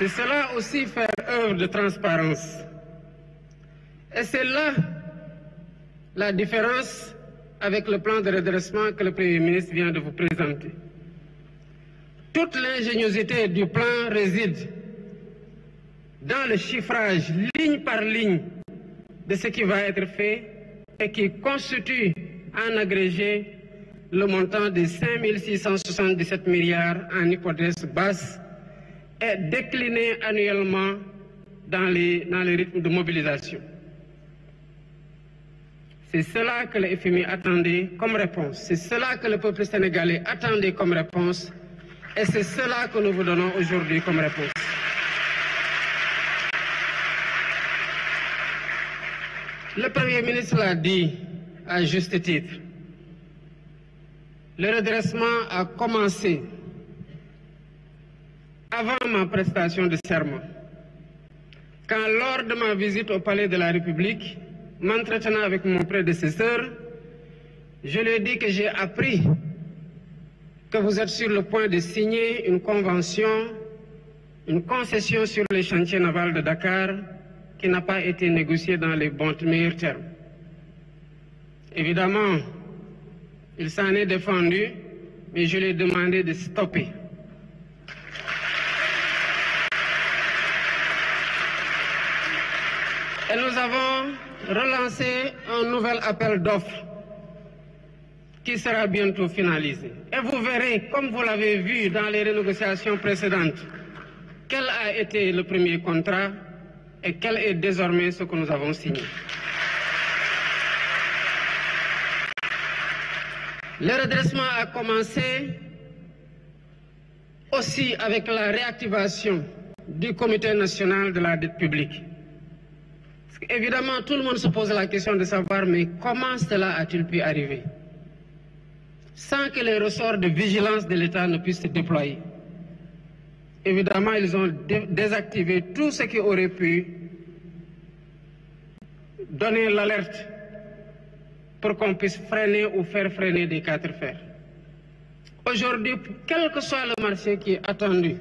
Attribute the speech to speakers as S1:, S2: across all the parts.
S1: C'est cela aussi faire œuvre de transparence. Et c'est là la différence avec le plan de redressement que le Premier ministre vient de vous présenter. Toute l'ingéniosité du plan réside dans le chiffrage ligne par ligne de ce qui va être fait et qui constitue en agrégé le montant de 5 677 milliards en hypothèse basse et décliné annuellement dans les rythmes de mobilisation. C'est cela que le FMI attendait comme réponse. C'est cela que le peuple sénégalais attendait comme réponse. Et c'est cela que nous vous donnons aujourd'hui comme réponse. Le Premier ministre l'a dit à juste titre. Le redressement a commencé avant ma prestation de serment. Quand lors de ma visite au Palais de la République, m'entretenant avec mon prédécesseur, je lui ai dit que j'ai appris que vous êtes sur le point de signer une convention, une concession sur les chantiers navals de Dakar qui n'a pas été négociée dans les bons meilleurs termes. Évidemment, il s'en est défendu, mais je lui ai demandé de stopper. Et nous avons relancé un nouvel appel d'offres qui sera bientôt finalisé. Et vous verrez, comme vous l'avez vu dans les renégociations précédentes, quel a été le premier contrat et quel est désormais ce que nous avons signé. Le redressement a commencé aussi avec la réactivation du Comité national de la dette publique. Évidemment, tout le monde se pose la question de savoir, mais comment cela a-t-il pu arriver sans que les ressorts de vigilance de l'État ne puissent se déployer? Évidemment, ils ont désactivé tout ce qui aurait pu donner l'alerte pour qu'on puisse freiner ou faire freiner des quatre fers. Aujourd'hui, quel que soit le marché qui est attendu,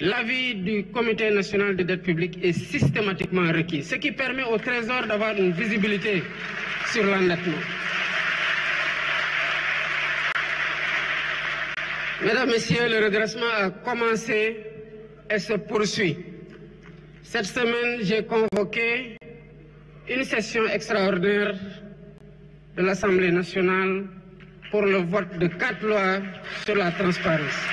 S1: l'avis du Comité national de dette publique est systématiquement requis, ce qui permet au Trésor d'avoir une visibilité sur l'endettement. Mesdames, Messieurs, le redressement a commencé et se poursuit. Cette semaine, j'ai convoqué une session extraordinaire de l'Assemblée nationale pour le vote de 4 lois sur la transparence.